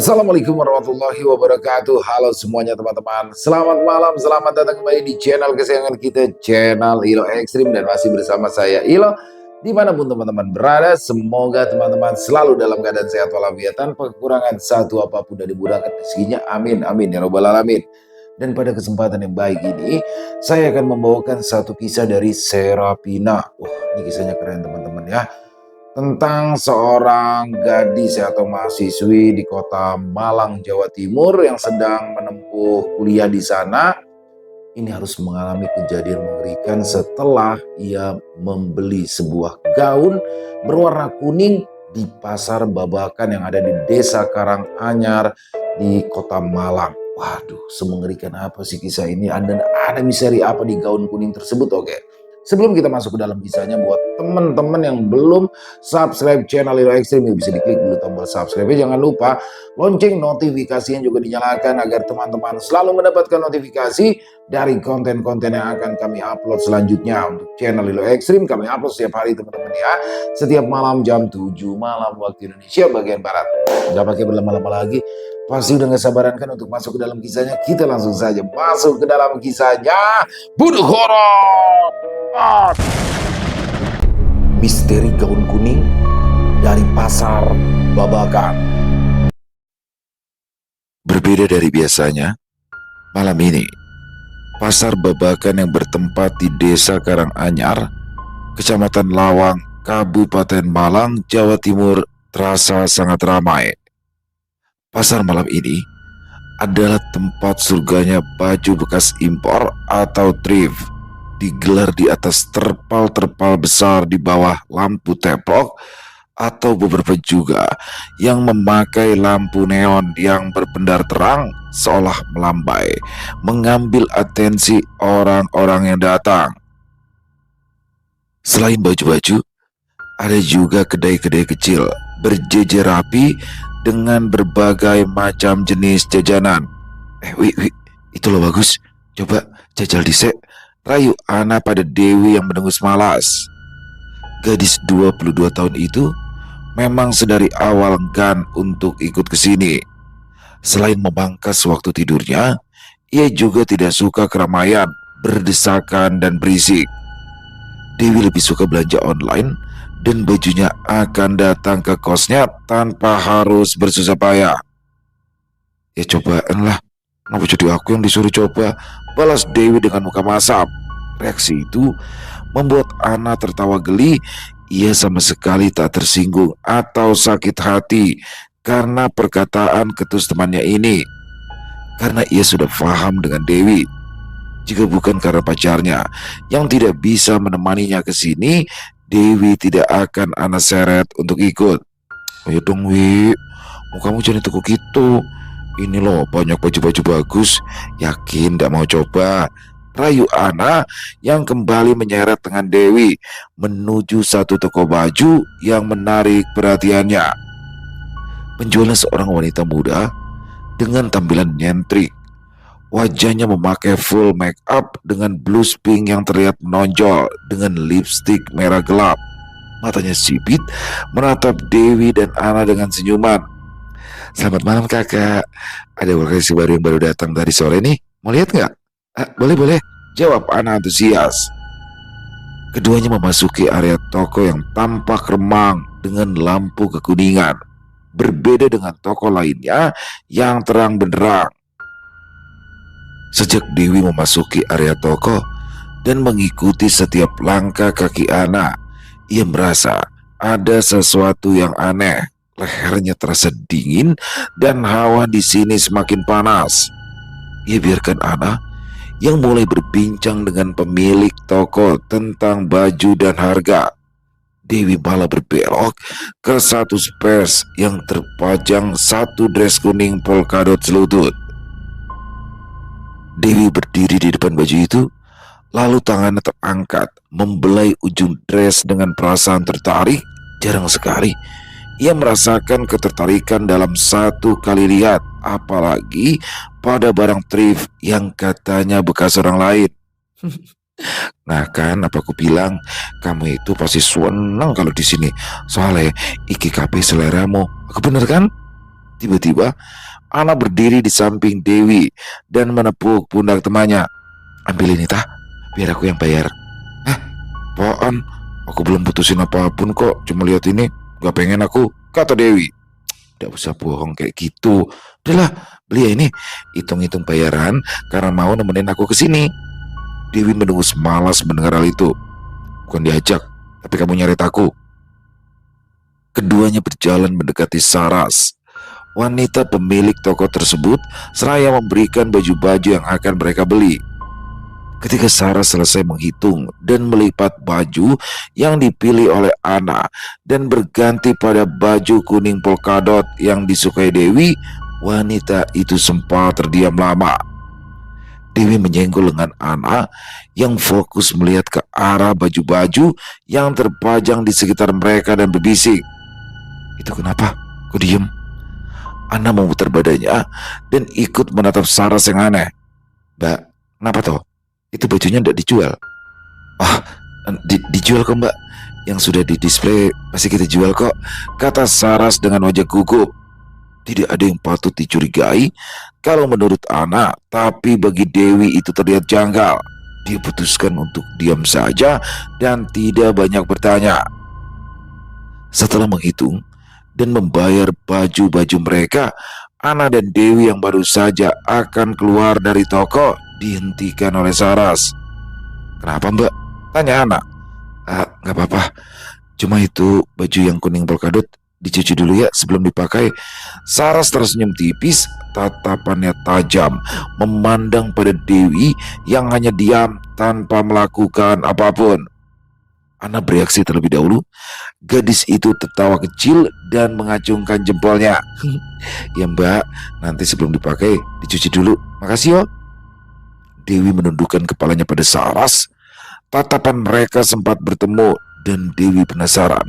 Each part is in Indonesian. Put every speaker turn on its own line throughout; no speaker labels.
Assalamualaikum warahmatullahi wabarakatuh. Halo semuanya teman-teman. Selamat malam, selamat datang kembali di channel kesayangan kita, channel Ilo Ekstrim, dan masih bersama saya Ilo. Dimanapun teman-teman berada, semoga teman-teman selalu dalam keadaan sehat walafiat tanpa kekurangan satu apapun dan dimudahkan rezekinya. Amin, amin ya robbal alamin. Dan pada kesempatan yang baik ini, saya akan membawakan satu kisah dari Serapina. Wah, ini kisahnya keren teman-teman ya, tentang seorang gadis atau mahasiswi di kota Malang, Jawa Timur yang sedang menempuh kuliah di sana. Ini harus mengalami kejadian mengerikan setelah ia membeli sebuah gaun berwarna kuning di pasar Babakan yang ada di Desa Karanganyar di kota Malang. Waduh, semengerikan apa sih kisah ini? Ada misteri apa di gaun kuning tersebut? Oke. Sebelum kita masuk ke dalam kisahnya, buat teman-teman yang belum subscribe channel Ilo Ekstrim, bisa diklik dulu tombol subscribe. Jangan lupa lonceng notifikasinya juga dinyalakan agar teman-teman selalu mendapatkan notifikasi dari konten-konten yang akan kami upload selanjutnya. Untuk channel Ilo Ekstrim kami upload setiap hari teman-teman ya, setiap malam jam 7 malam waktu Indonesia bagian Barat. Gak pakai berlama-lama lagi, pasti udah gak sabaran kan untuk masuk ke dalam kisahnya. Kita langsung saja masuk ke dalam kisahnya. Bunuh horor. Misteri gaun kuning dari pasar Babakan.
Berbeda dari biasanya, malam ini pasar Babakan yang bertempat di Desa Karanganyar, Kecamatan Lawang, Kabupaten Malang, Jawa Timur terasa sangat ramai. Pasar malam ini adalah tempat surganya baju bekas impor atau thrift, digelar di atas terpal-terpal besar di bawah lampu teplok, atau beberapa juga yang memakai lampu neon yang berpendar terang seolah melambai, mengambil atensi orang-orang yang datang. Selain baju-baju, ada juga kedai-kedai kecil berjejer rapi dengan berbagai macam jenis jajanan. Wih, itu loh bagus, coba jajal disek, rayu Ana pada Dewi yang mendengus malas. Gadis 22 tahun itu memang sedari awal enggan untuk ikut ke sini. Selain memangkas waktu tidurnya, ia juga tidak suka keramaian, berdesakan dan berisik. Dewi lebih suka belanja online dan bajunya akan datang ke kosnya tanpa harus bersusah payah. Ya cobaan lah, kenapa jadi aku yang disuruh coba? Balas Dewi dengan muka masam. Reaksi itu membuat Ana tertawa geli. Ia sama sekali tak tersinggung atau sakit hati karena perkataan ketus temannya ini. Karena ia sudah paham dengan Dewi. Jika bukan karena pacarnya yang tidak bisa menemaninya ke sini, Dewi tidak akan Ana seret untuk ikut. Ayo dong Wi, mukamu jangan tekuk gitu. Ini loh banyak baju-baju bagus. Yakin gak mau coba? Rayu Ana yang kembali menyeret dengan Dewi menuju satu toko baju yang menarik perhatiannya. Penjualnya seorang wanita muda dengan tampilan nyentrik. Wajahnya memakai full make up dengan blus pink yang terlihat menonjol dengan lipstik merah gelap. Matanya sipit menatap Dewi dan Ana dengan senyuman. Selamat malam kakak, ada lokasi baru yang baru datang dari sore nih, mau lihat nggak? Boleh, jawab Ana antusias. Keduanya memasuki area toko yang tampak remang dengan lampu kekuningan. Berbeda dengan toko lainnya yang terang benderang. Sejak Dewi memasuki area toko dan mengikuti setiap langkah kaki Ana, ia merasa ada sesuatu yang aneh. Lehernya terasa dingin dan hawa di sini semakin panas. Ia biarkan Ana yang mulai berbincang dengan pemilik toko tentang baju dan harga. Dewi malah berbelok ke satu spares yang terpajang satu dress kuning polkadot selutut. Dewi berdiri di depan baju itu, lalu tangannya terangkat membelai ujung dress dengan perasaan tertarik. Jarang sekali ia merasakan ketertarikan dalam satu kali lihat, apalagi pada barang thrift yang katanya bekas orang lain. Nah kan, apa aku bilang, kamu itu pasti senang kalau di sini. Soalnya IKKP seleramu. Aku bener kan? Tiba-tiba Ana berdiri di samping Dewi dan menepuk pundak temannya. "Ambil ini tah, biar aku yang bayar." "Eh, apaan? Aku belum putusin apapun kok, cuma lihat ini. Gak pengen aku," kata Dewi. "Gak usah bohong kayak gitu. Udahlah, beli ya ini. Hitung-hitung bayaran karena mau nemenin aku ke sini." Dewi menunggu semalas mendengar hal itu. "Bukan diajak, tapi kamu nyeret aku." Keduanya berjalan mendekati Saras, wanita pemilik toko tersebut, seraya memberikan baju-baju yang akan mereka beli. Ketika Saras selesai menghitung dan melipat baju yang dipilih oleh Ana dan berganti pada baju kuning polkadot yang disukai Dewi, wanita itu sempat terdiam lama. Dewi menyenggol lengan Ana yang fokus melihat ke arah baju-baju yang terpajang di sekitar mereka dan berbisik, "Itu kenapa? Kok diem?" Ana memutar badannya dan ikut menatap Saras yang aneh. "Mbak, kenapa toh? Itu bajunya ndak dijual." "Ah, dijual kok mbak. Yang sudah di display pasti kita jual kok," kata Saras dengan wajah gugup. Tidak ada yang patut dicurigai kalau menurut Ana, tapi bagi Dewi itu terlihat janggal. Dia putuskan untuk diam saja dan tidak banyak bertanya. Setelah menghitung dan membayar baju-baju mereka, Ana dan Dewi yang baru saja akan keluar dari toko dihentikan oleh Saras. "Kenapa mbak?" tanya Ana. Nggak apa-apa, cuma itu baju yang kuning polkadot dicuci dulu ya sebelum dipakai." Saras tersenyum tipis, tatapannya tajam, memandang pada Dewi yang hanya diam tanpa melakukan apapun. Ana bereaksi terlebih dahulu. Gadis itu tertawa kecil dan mengacungkan jempolnya. "Ya mbak, nanti sebelum dipakai dicuci dulu. Makasih yo." Dewi menundukkan kepalanya pada Saras. Tatapan mereka sempat bertemu dan Dewi penasaran.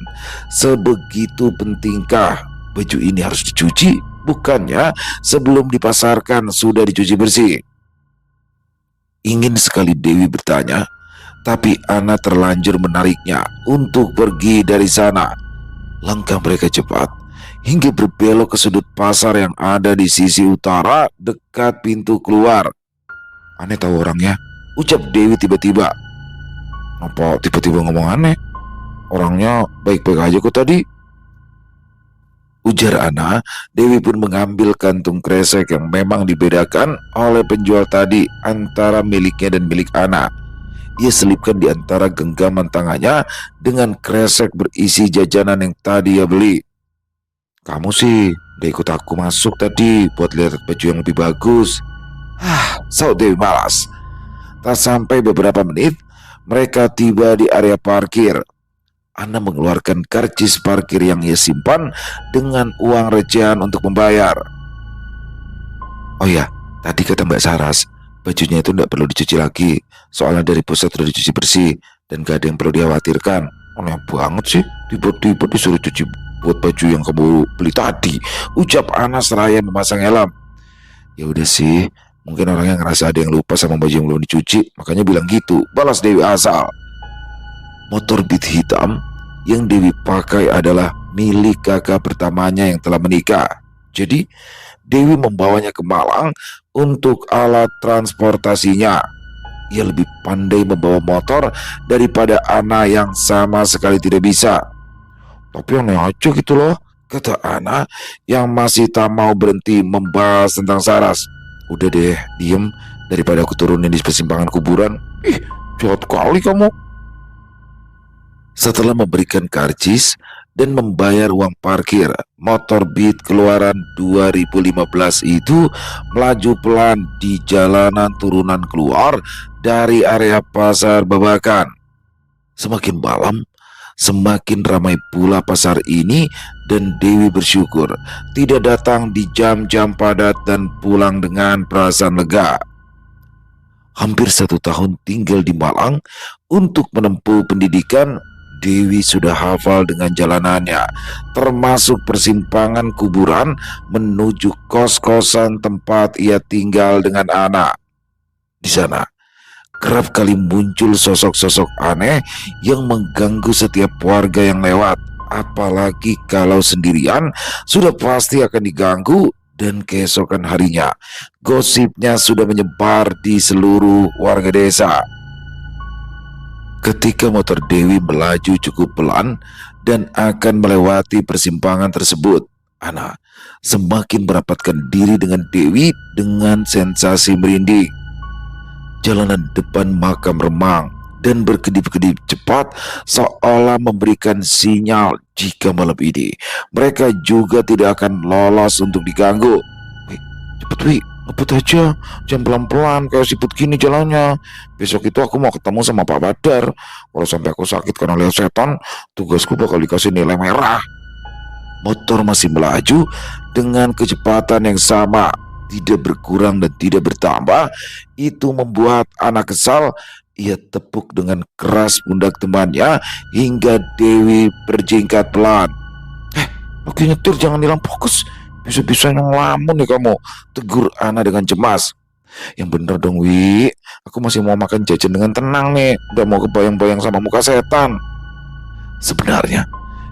Sebegitu pentingkah baju ini harus dicuci? Bukannya sebelum dipasarkan sudah dicuci bersih? Ingin sekali Dewi bertanya, tapi Ana terlanjur menariknya untuk pergi dari sana. Langkah mereka cepat hingga berbelok ke sudut pasar yang ada di sisi utara dekat pintu keluar. "Aneh tahu orangnya," ucap Dewi tiba-tiba. "Apa tiba-tiba ngomong aneh? Orangnya baik-baik aja kok tadi," ujar Ana. Dewi pun mengambil kantung kresek yang memang dibedakan oleh penjual tadi antara miliknya dan milik Ana. Ia selipkan di antara genggaman tangannya dengan kresek berisi jajanan yang tadi ia beli. "Kamu sih udah ikut aku masuk tadi buat lihat baju yang lebih bagus." Saut Dewi malas. Tak sampai beberapa menit, mereka tiba di area parkir. Ana mengeluarkan karcis parkir yang ia simpan dengan uang recehan untuk membayar. "Oh ya, tadi kata Mbak Saras, bajunya itu tidak perlu dicuci lagi. Soalnya dari pusat sudah dicuci bersih dan gak ada yang perlu dikhawatirkan." "Aneh banget sih, tiba-tiba disuruh cuci buat baju yang kamu beli tadi," ucap Ana seraya memasang helm. "Ya udah sih, mungkin orangnya ngerasa ada yang lupa sama baju yang belum dicuci, makanya bilang gitu," balas Dewi asal. Motor Beat hitam yang Dewi pakai adalah milik kakak pertamanya yang telah menikah. Jadi Dewi membawanya ke Malang untuk alat transportasinya. Ia lebih pandai membawa motor daripada Ana yang sama sekali tidak bisa. "Tapi aneh aja gitu loh," kata Ana yang masih tak mau berhenti membahas tentang Saras. "Udah deh, diem daripada aku turunin di persimpangan kuburan." "Ih, jahat kali kamu." Setelah memberikan karcis dan membayar uang parkir, motor Beat keluaran 2015 itu melaju pelan di jalanan turunan keluar dari area pasar Babakan. Semakin malam, semakin ramai pula pasar ini dan Dewi bersyukur tidak datang di jam-jam padat dan pulang dengan perasaan lega. Hampir 1 tahun tinggal di Malang untuk menempuh pendidikan, Dewi sudah hafal dengan jalanannya, termasuk persimpangan kuburan menuju kos-kosan tempat ia tinggal dengan Ana. Di sana, kerap kali muncul sosok-sosok aneh yang mengganggu setiap warga yang lewat. apalagi kalau sendirian, sudah pasti akan diganggu. Dan keesokan harinya, gosipnya sudah menyebar di seluruh warga desa. Ketika motor Dewi melaju cukup pelan dan akan melewati persimpangan tersebut, Ana semakin merapatkan diri dengan Dewi dengan sensasi merinding. Jalanan depan makam remang dan berkedip-kedip cepat seolah memberikan sinyal jika malam ini mereka juga tidak akan lolos untuk diganggu. Wih, cepet Wi, ngebut aja, jangan pelan-pelan kayak siput gini jalannya. Besok itu aku mau ketemu sama Pak Badar. Kalau sampai aku sakit karena lihat setan, tugasku bakal dikasih nilai merah. Motor masih melaju dengan kecepatan yang sama, tidak berkurang dan tidak bertambah. Itu membuat anak kesal. Ia tepuk dengan keras pundak temannya hingga Dewi berjingkat pelan. Lagi nyetir jangan hilang fokus, bisa-bisa yang ngelamun nih kamu, tegur Ana dengan cemas. Yang bener dong Wi, aku masih mau makan jajan dengan tenang nih, udah mau kebayang-bayang sama muka setan. Sebenarnya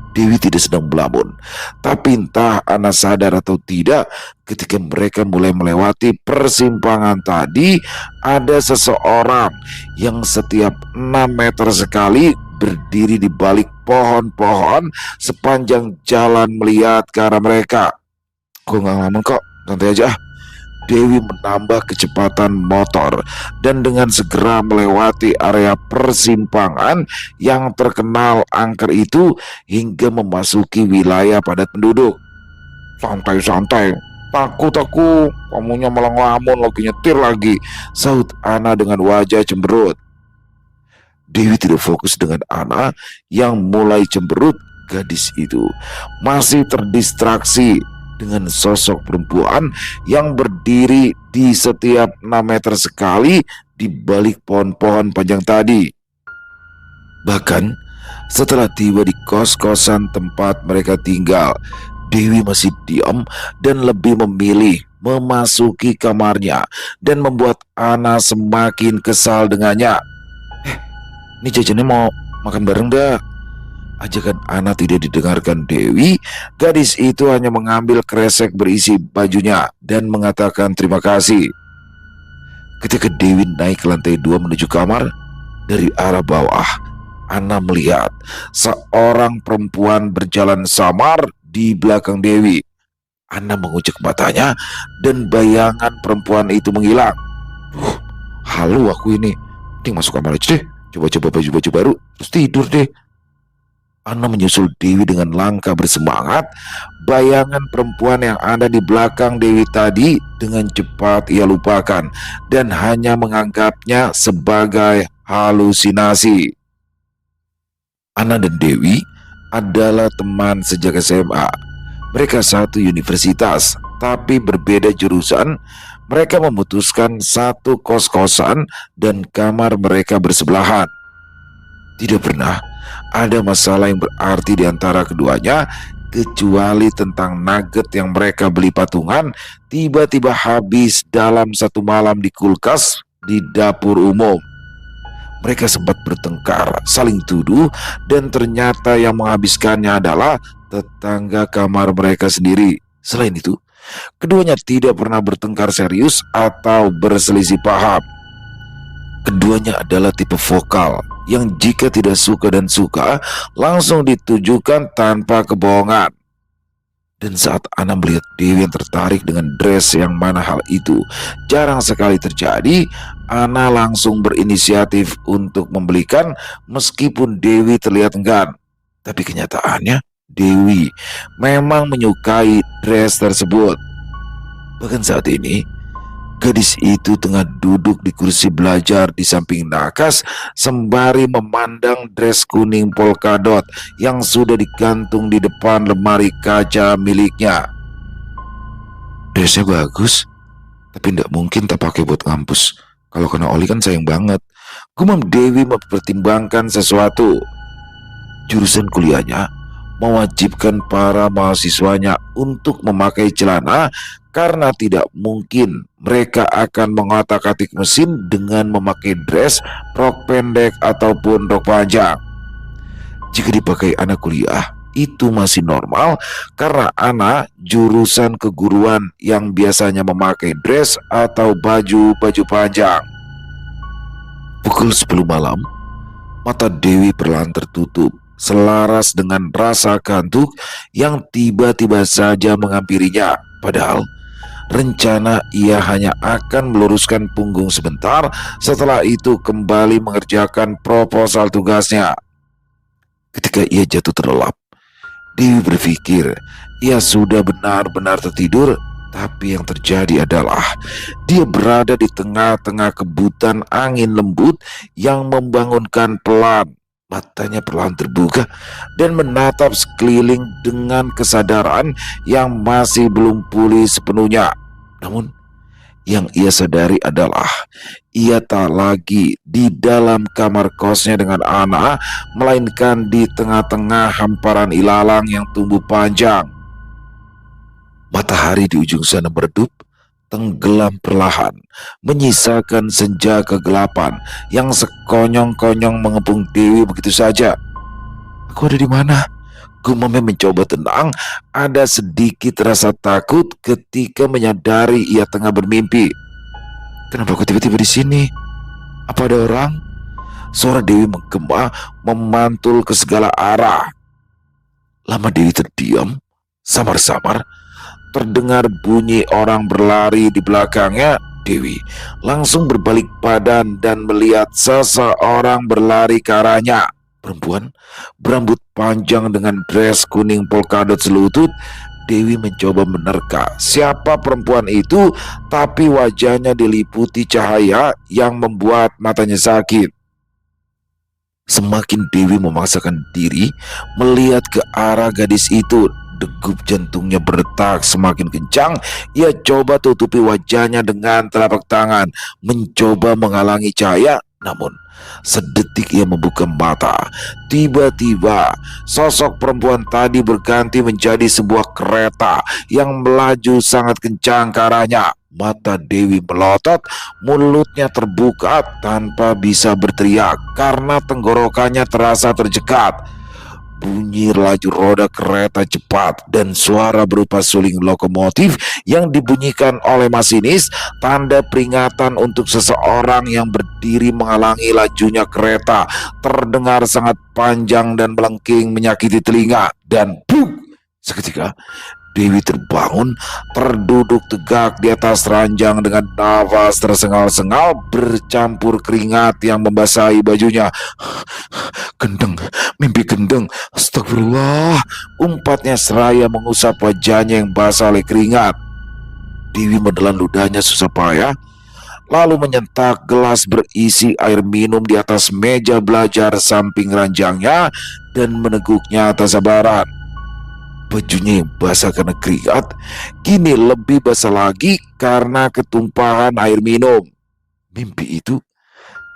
Dewi tidak sedang melamun, tapi entah Ana sadar atau tidak, ketika mereka mulai melewati persimpangan tadi, ada seseorang yang setiap 6 meter sekali berdiri di balik pohon-pohon sepanjang jalan melihat ke arah mereka. Gue gak ngelamun kok, santai aja. Dewi menambah kecepatan motor dan dengan segera melewati area persimpangan yang terkenal angker itu hingga memasuki wilayah padat penduduk. Santai-santai, takut aku, kamunya malah ngelamun lagi nyetir lagi, sahut Ana dengan wajah cemberut. Dewi tidak fokus dengan Ana yang mulai cemberut. Gadis itu masih terdistraksi dengan sosok perempuan yang berdiri di setiap 6 meter sekali di balik pohon-pohon panjang tadi. Bahkan setelah tiba di kos-kosan tempat mereka tinggal, Dewi masih diam dan lebih memilih memasuki kamarnya dan membuat Ana semakin kesal dengannya. Ini jajannya mau makan bareng dah. Ajakan Ana tidak didengarkan Dewi. Gadis itu hanya mengambil kresek berisi bajunya dan mengatakan terima kasih. Ketika Dewi naik ke lantai 2 menuju kamar, dari arah bawah Ana melihat seorang perempuan berjalan samar di belakang Dewi. Ana mengucek matanya dan bayangan perempuan itu menghilang. Halu aku ini. Mending masuk kamar aja deh, coba-coba baju-baju baru, terus tidur deh. Ana menyusul Dewi dengan langkah bersemangat. Bayangan perempuan yang ada di belakang Dewi tadi dengan cepat ia lupakan dan hanya menganggapnya sebagai halusinasi. Ana dan Dewi adalah teman sejak SMA. Mereka satu universitas, tapi berbeda jurusan. Mereka memutuskan satu kos-kosan dan kamar mereka bersebelahan. Tidak pernah ada masalah yang berarti di antara keduanya, kecuali tentang nugget yang mereka beli patungan tiba-tiba habis dalam satu malam di kulkas di dapur umum. Mereka sempat bertengkar, saling tuduh, dan ternyata yang menghabiskannya adalah tetangga kamar mereka sendiri. Selain itu, keduanya tidak pernah bertengkar serius atau berselisih paham. Keduanya adalah tipe vokal yang jika tidak suka dan suka langsung ditujukan tanpa kebohongan. Dan saat Ana melihat Dewi yang tertarik dengan dress yang mana hal itu jarang sekali terjadi, Ana langsung berinisiatif untuk membelikan meskipun Dewi terlihat enggan. Tapi kenyataannya Dewi memang menyukai dress tersebut. Bahkan saat ini gadis itu tengah duduk di kursi belajar di samping nakas sembari memandang dress kuning polkadot yang sudah digantung di depan lemari kaca miliknya. Dressnya bagus, tapi tidak mungkin tak pakai buat ngampus. Kalau kena oli kan sayang banget. Gumam Dewi mempertimbangkan sesuatu. Jurusan kuliahnya mewajibkan para mahasiswanya untuk memakai celana karena tidak mungkin mereka akan mengotak-atik mesin dengan memakai dress, rok pendek ataupun rok panjang. Jika dipakai anak kuliah, itu masih normal karena Ana jurusan keguruan yang biasanya memakai dress atau baju panjang. Pukul 10 malam, mata Dewi perlahan tertutup, selaras dengan rasa kantuk yang tiba-tiba saja menghampirinya. Padahal rencana ia hanya akan meluruskan punggung sebentar, setelah itu kembali mengerjakan proposal tugasnya. Ketika ia jatuh terlelap, Dewi berpikir ia sudah benar-benar tertidur. Tapi yang terjadi adalah dia berada di tengah-tengah kebutan angin lembut yang membangunkan pelan. Matanya perlahan terbuka dan menatap sekeliling dengan kesadaran yang masih belum pulih sepenuhnya. Namun yang ia sadari adalah ia tak lagi di dalam kamar kosnya dengan Ana, melainkan di tengah-tengah hamparan ilalang yang tumbuh panjang. Matahari di ujung sana meredup, tenggelam perlahan, menyisakan senja kegelapan yang sekonyong-konyong mengepung Dewi begitu saja. Aku ada di mana? Gumamnya mencoba tenang. Ada sedikit rasa takut ketika menyadari ia tengah bermimpi. Kenapa aku tiba-tiba di sini? Apa ada orang? Suara Dewi menggema, memantul ke segala arah. Lama Dewi terdiam, samar-samar terdengar bunyi orang berlari di belakangnya. Dewi langsung berbalik badan dan melihat seseorang berlari ke arahnya. Perempuan berambut panjang dengan dress kuning polkadot selutut. Dewi mencoba menerka siapa perempuan itu, tapi wajahnya diliputi cahaya yang membuat matanya sakit. Semakin Dewi memaksakan diri melihat ke arah gadis itu, degup jantungnya berdetak semakin kencang. Ia coba tutupi wajahnya dengan telapak tangan, mencoba menghalangi cahaya. Namun sedetik ia membuka mata, tiba-tiba sosok perempuan tadi berganti menjadi sebuah kereta yang melaju sangat kencang ke arahnya. Mata Dewi melotot, mulutnya terbuka tanpa bisa berteriak karena tenggorokannya terasa terjekat. Bunyi laju roda kereta cepat dan suara berupa suling lokomotif yang dibunyikan oleh masinis, tanda peringatan untuk seseorang yang berdiri menghalangi lajunya kereta, terdengar sangat panjang dan melengking menyakiti telinga. Dan buk! Seketika Dewi terbangun, terduduk tegak di atas ranjang dengan nafas tersengal-sengal bercampur keringat yang membasahi bajunya. Gendeng, mimpi gendeng, astagfirullah, umpatnya seraya mengusap wajahnya yang basah oleh keringat. Dewi menelan ludahnya susah payah, lalu menyentak gelas berisi air minum di atas meja belajar samping ranjangnya dan meneguknya tak sabaran. Bajunya yang basah karena keringat kini lebih basah lagi karena ketumpahan air minum. Mimpi itu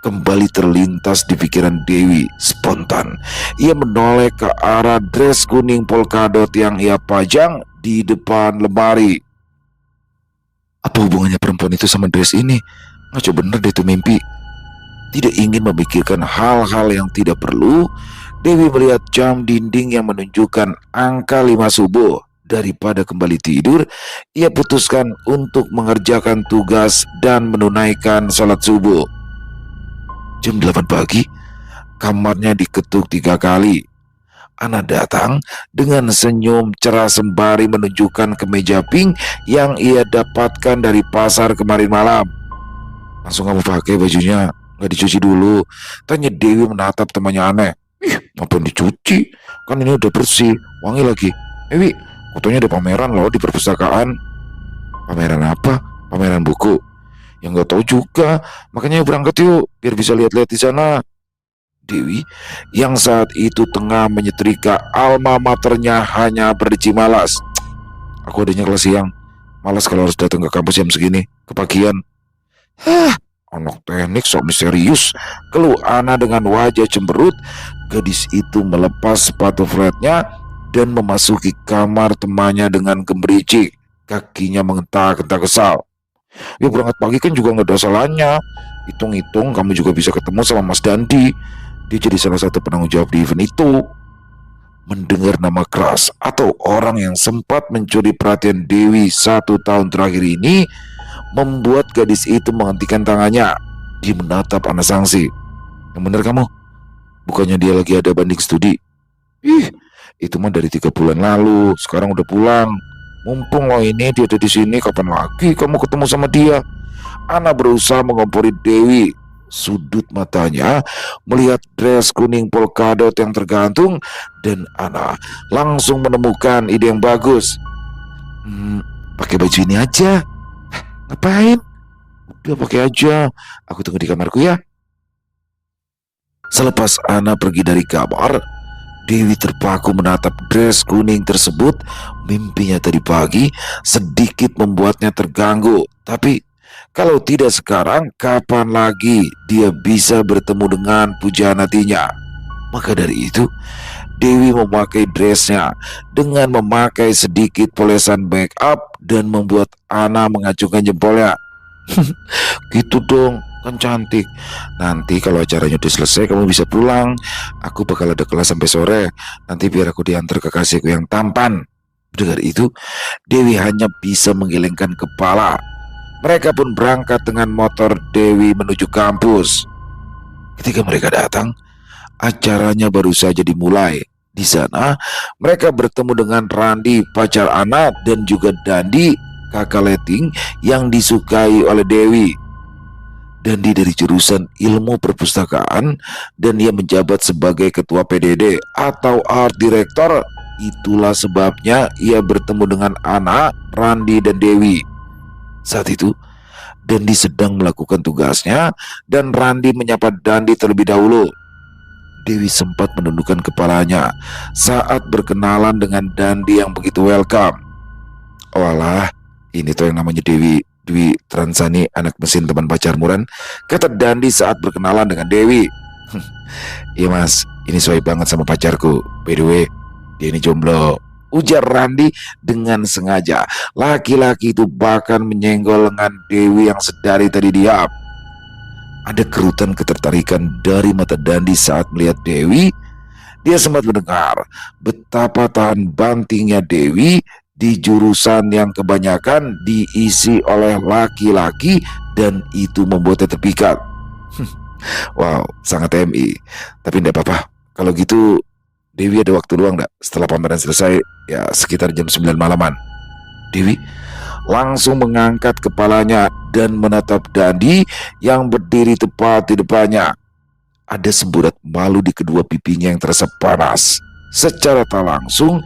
kembali terlintas di pikiran Dewi. Spontan ia menoleh ke arah dress kuning polkadot yang ia pajang di depan lemari. Apa hubungannya perempuan itu sama dress ini? Ngaco bener deh itu mimpi. Tidak ingin memikirkan hal-hal yang tidak perlu, Dewi melihat jam dinding yang menunjukkan angka 5 subuh. Daripada kembali tidur, ia putuskan untuk mengerjakan tugas dan menunaikan sholat subuh. Jam 8 pagi, kamarnya diketuk 3 kali. Ana datang dengan senyum cerah sembari menunjukkan kemeja pink yang ia dapatkan dari pasar kemarin malam. Langsung kamu pakai bajunya, nggak dicuci dulu? Tanya Dewi menatap temannya aneh. Ih, ngapain dicuci? Kan ini udah bersih, wangi lagi. Wi, fotonya ada pameran loh di perpustakaan. Pameran apa? Pameran buku. Yang nggak tahu juga, makanya berangkat yuk, biar bisa lihat-lihat di sana. Dewi yang saat itu tengah menyetrika alma maternya hanya berdeci malas. Aku adanya kelas siang, malas kalau harus datang ke kampus jam segini, kepagian. Anak teknik sok misterius, keluh Ana dengan wajah cemberut. Gadis itu melepas sepatu flatnya dan memasuki kamar temannya dengan gemericik. Kakinya mengentak-entak kesal. Ya berangkat pagi kan juga nggak ada salahnya. Hitung-hitung kamu juga bisa ketemu sama Mas Dandi. Dia jadi salah satu penanggung jawab di event itu. Mendengar nama keras atau orang yang sempat mencuri perhatian Dewi 1 tahun terakhir ini membuat gadis itu menghentikan tangannya. Dia menatap Ana Sangsi. Yang benar kamu? Bukannya dia lagi ada banding studi? Ih, itu mah dari 3 bulan lalu. Sekarang udah pulang. Mumpung lo ini dia ada di sini, kapan lagi kamu ketemu sama dia? Ana berusaha mengompori Dewi. Sudut matanya melihat dress kuning polkadot yang tergantung, dan Ana langsung menemukan ide yang bagus. Pakai baju ini aja. Ngapain? Udah pakai aja. Aku tunggu di kamarku ya. Selepas Ana pergi dari kamar, Dewi terpaku menatap dress kuning tersebut. Mimpinya tadi pagi sedikit membuatnya terganggu. Tapi kalau tidak sekarang, kapan lagi dia bisa bertemu dengan pujaan hatinya? Maka dari itu, Dewi memakai dressnya dengan memakai sedikit polesan make up dan membuat Ana mengacungkan jempolnya. Gitu dong, kan cantik. Nanti kalau acaranya udah selesai kamu bisa pulang. Aku bakal ada kelas sampai sore. Nanti biar aku diantar ke kasihku yang tampan. Dengar itu, Dewi hanya bisa menggelengkan kepala. Mereka pun berangkat dengan motor Dewi menuju kampus. Ketika mereka datang, acaranya baru saja dimulai. Di sana, mereka bertemu dengan Randi, pacar Ana, dan juga Dandi, kakak letting yang disukai oleh Dewi. Dandi dari jurusan ilmu perpustakaan dan ia menjabat sebagai ketua PDD atau art director. Itulah sebabnya ia bertemu dengan Ana, Randi, dan Dewi. Saat itu, Dandi sedang melakukan tugasnya dan Randi menyapa Dandi terlebih dahulu. Dewi sempat menundukkan kepalanya saat berkenalan dengan Dandi yang begitu welcome. Oh alah, ini tuh yang namanya Dewi Transani, anak mesin teman pacarmu kan? Kata Dandi saat berkenalan dengan Dewi. Iya mas, ini sesuai banget sama pacarku. By the way, dia ini jomblo, ujar Randi dengan sengaja. Laki-laki itu bahkan menyenggol lengan Dewi yang sedari tadi diam. Ada kerutan ketertarikan dari mata Dandi saat melihat Dewi. Dia sempat mendengar betapa tahan bantingnya Dewi di jurusan yang kebanyakan diisi oleh laki-laki, dan itu membuatnya terpikat. Wow, sangat TMI. Tapi tidak apa-apa. Kalau gitu Dewi ada waktu luang gak setelah pameran selesai? Ya sekitar jam 9 malaman. Dewi langsung mengangkat kepalanya dan menatap Dandi yang berdiri tepat di depannya. Ada semburat malu di kedua pipinya yang terasa panas. Secara tak langsung,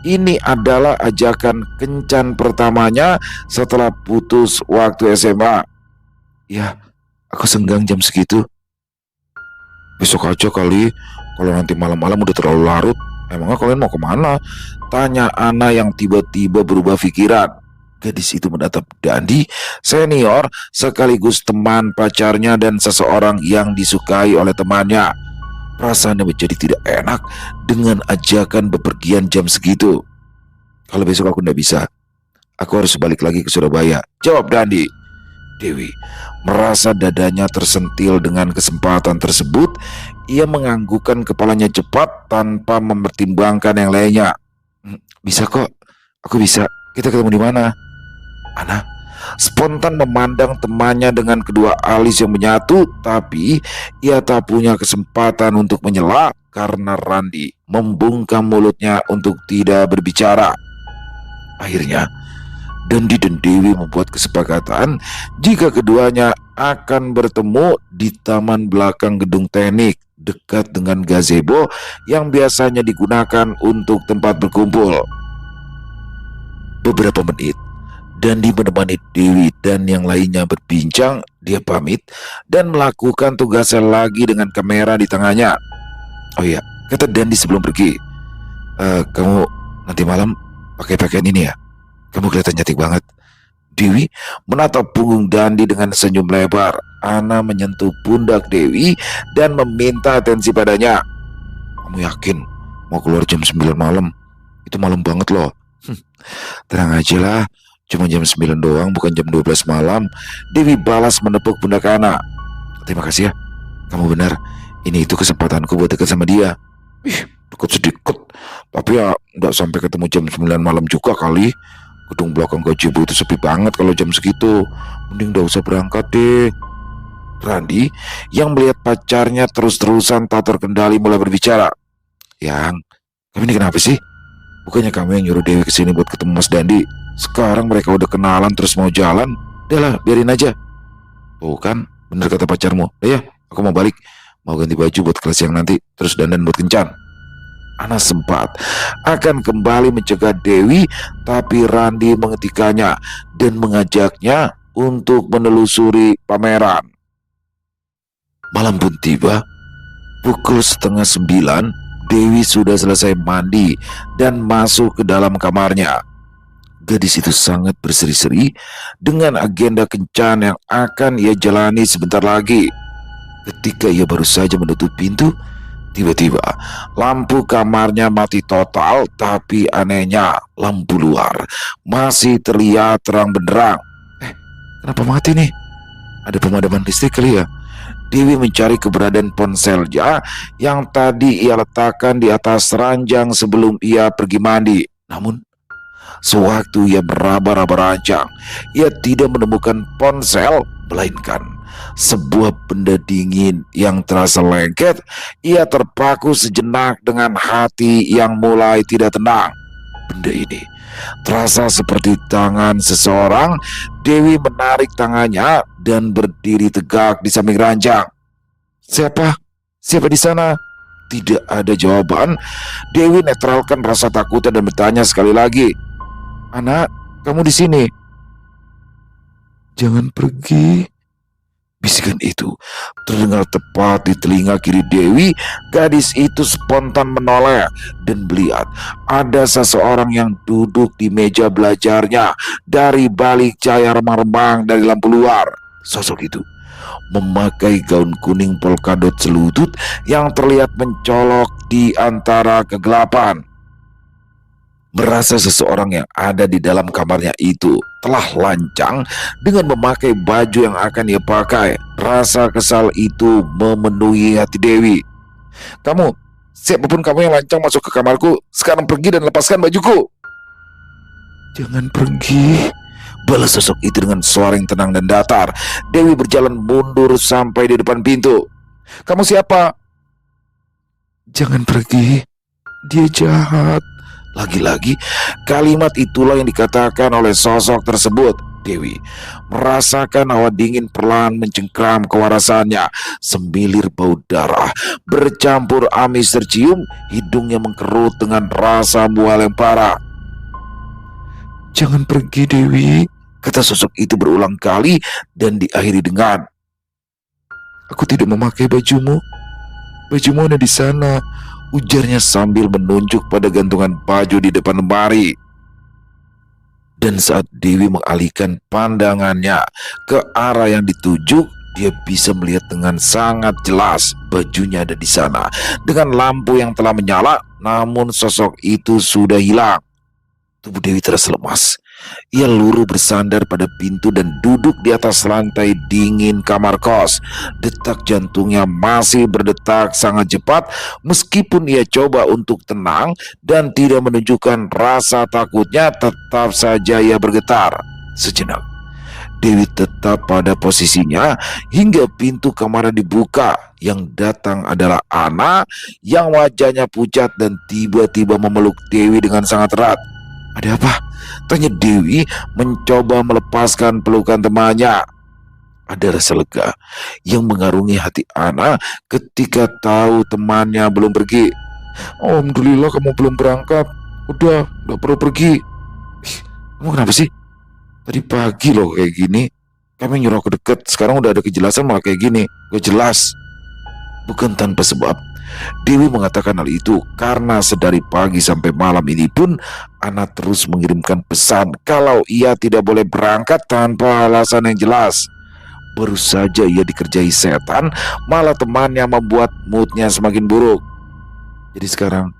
ini adalah ajakan kencan pertamanya setelah putus waktu SMA. Ya, aku senggang jam segitu. Besok aja kali, kalau nanti malam-malam udah terlalu larut. Emangnya kalian mau kemana? Tanya Ana yang tiba-tiba berubah pikiran. Gadis itu menatap Dandi, senior sekaligus teman pacarnya dan seseorang yang disukai oleh temannya. Perasaannya menjadi tidak enak dengan ajakan bepergian jam segitu. Kalau besok aku tidak bisa, aku harus balik lagi ke Surabaya, jawab Dandi. Dewi merasa dadanya tersentil dengan kesempatan tersebut. Ia menganggukkan kepalanya cepat tanpa mempertimbangkan yang lainnya. Bisa kok, aku bisa. Kita ketemu di mana? Ana spontan memandang temannya dengan kedua alis yang menyatu, tapi ia tak punya kesempatan untuk menyela karena Randi membungkam mulutnya untuk tidak berbicara. Akhirnya Dandi dan Dewi membuat kesepakatan jika keduanya akan bertemu di taman belakang gedung teknik dekat dengan gazebo yang biasanya digunakan untuk tempat berkumpul. Beberapa menit, Dandi menemani Dewi dan yang lainnya berbincang. Dia pamit dan melakukan tugasnya lagi dengan kamera di tangannya. Oh iya, kata Dandi sebelum pergi, kamu nanti malam pakai pakaian ini ya? Kamu kelihatan cantik banget. Dewi menatap punggung Dandi dengan senyum lebar. Ana menyentuh pundak Dewi dan meminta atensi padanya. Kamu yakin mau keluar jam 9 malam? Itu malam banget loh. Tenang aja lah, cuma jam 9 doang, bukan jam 12 malam. Dewi balas menepuk pundak Ana. Terima kasih ya, kamu benar. Ini itu kesempatanku buat dekat sama dia. Ih, dekat sedikit, Tapi ya nggak sampai ketemu jam 9 malam juga kali. Gedung belakang gazebo itu sepi banget kalau jam segitu. Mending gak usah berangkat deh. Randi yang melihat pacarnya terus-terusan tak terkendali mulai berbicara. Yang, kamu ini kenapa sih? Bukannya kamu yang nyuruh Dewi kesini buat ketemu Mas Dandi? Sekarang mereka udah kenalan terus mau jalan. Udahlah, biarin aja. Tuh kan, bener kata pacarmu. Ya, aku mau balik. Mau ganti baju buat kelas yang nanti. Terus dandan buat kencan. Ana sempat akan kembali mencegah Dewi, tapi Randi menghentikannya dan mengajaknya untuk menelusuri pameran. Malam pun tiba. Pukul 8:30, Dewi sudah selesai mandi dan masuk ke dalam kamarnya. Gadis itu sangat berseri-seri dengan agenda kencan yang akan ia jalani sebentar lagi. Ketika ia baru saja menutup pintu, tiba-tiba lampu kamarnya mati total, tapi anehnya lampu luar masih terlihat terang benderang. Kenapa mati nih? Ada pemadaman listrik kali ya? Dewi mencari keberadaan ponselnya yang tadi ia letakkan di atas ranjang sebelum ia pergi mandi. Namun, sewaktu ia meraba-raba ranjang, ia tidak menemukan ponsel, melainkan sebuah benda dingin yang terasa lengket. Ia terpaku sejenak dengan hati yang mulai tidak tenang. Benda ini terasa seperti tangan seseorang. Dewi menarik tangannya dan berdiri tegak di samping ranjang. Siapa? Siapa di sana? Tidak ada jawaban. Dewi netralkan rasa takutnya dan bertanya sekali lagi. Anak, kamu di sini? Jangan pergi. Bisikan itu terdengar tepat di telinga kiri Dewi. Gadis itu spontan menoleh dan melihat ada seseorang yang duduk di meja belajarnya dari balik cahaya remang-remang dari lampu luar. Sosok itu memakai gaun kuning polkadot selutut yang terlihat mencolok di antara kegelapan. Merasa seseorang yang ada di dalam kamarnya itu telah lancang dengan memakai baju yang akan ia pakai, rasa kesal itu memenuhi hati Dewi. Kamu, siapapun kamu yang lancang masuk ke kamarku, sekarang pergi dan lepaskan bajuku. Jangan pergi, balas sosok itu dengan suara yang tenang dan datar. Dewi berjalan mundur sampai di depan pintu. Kamu siapa? Jangan pergi, dia jahat. Lagi-lagi kalimat itulah yang dikatakan oleh sosok tersebut. Dewi merasakan hawa dingin perlahan mencengkram kewarasannya. Semilir bau darah bercampur amis tercium. Hidungnya mengkerut dengan rasa mual yang parah. Jangan pergi Dewi, kata sosok itu berulang kali dan diakhiri dengan, aku tidak memakai bajumu. Bajumu ada di sana, ujarnya sambil menunjuk pada gantungan baju di depan lemari. Dan saat Dewi mengalihkan pandangannya ke arah yang dituju, dia bisa melihat dengan sangat jelas bajunya ada di sana. Dengan lampu yang telah menyala, namun sosok itu sudah hilang. Tubuh Dewi terasa lemas. Ia luruh bersandar pada pintu dan duduk di atas lantai dingin kamar kos. Detak jantungnya masih berdetak sangat cepat. Meskipun ia coba untuk tenang dan tidak menunjukkan rasa takutnya, tetap saja ia bergetar. Sejenak Dewi tetap pada posisinya hingga pintu kamarnya dibuka. Yang datang adalah Ana yang wajahnya pucat dan tiba-tiba memeluk Dewi dengan sangat erat. Ada apa? Tanya Dewi mencoba melepaskan pelukan temannya. Ada rasa lega yang mengarungi hati Ana ketika tahu temannya belum pergi. Alhamdulillah kamu belum berangkat. Udah, gak perlu pergi. Kamu kenapa sih? Tadi pagi loh kayak gini. Kami nyuruh aku deket, sekarang udah ada kejelasan malah kayak gini. Gak jelas. Bukan tanpa sebab Dewi mengatakan hal itu karena sedari pagi sampai malam ini pun Ana terus mengirimkan pesan kalau ia tidak boleh berangkat tanpa alasan yang jelas. Baru saja ia dikerjai setan, malah temannya membuat moodnya semakin buruk. Jadi sekarang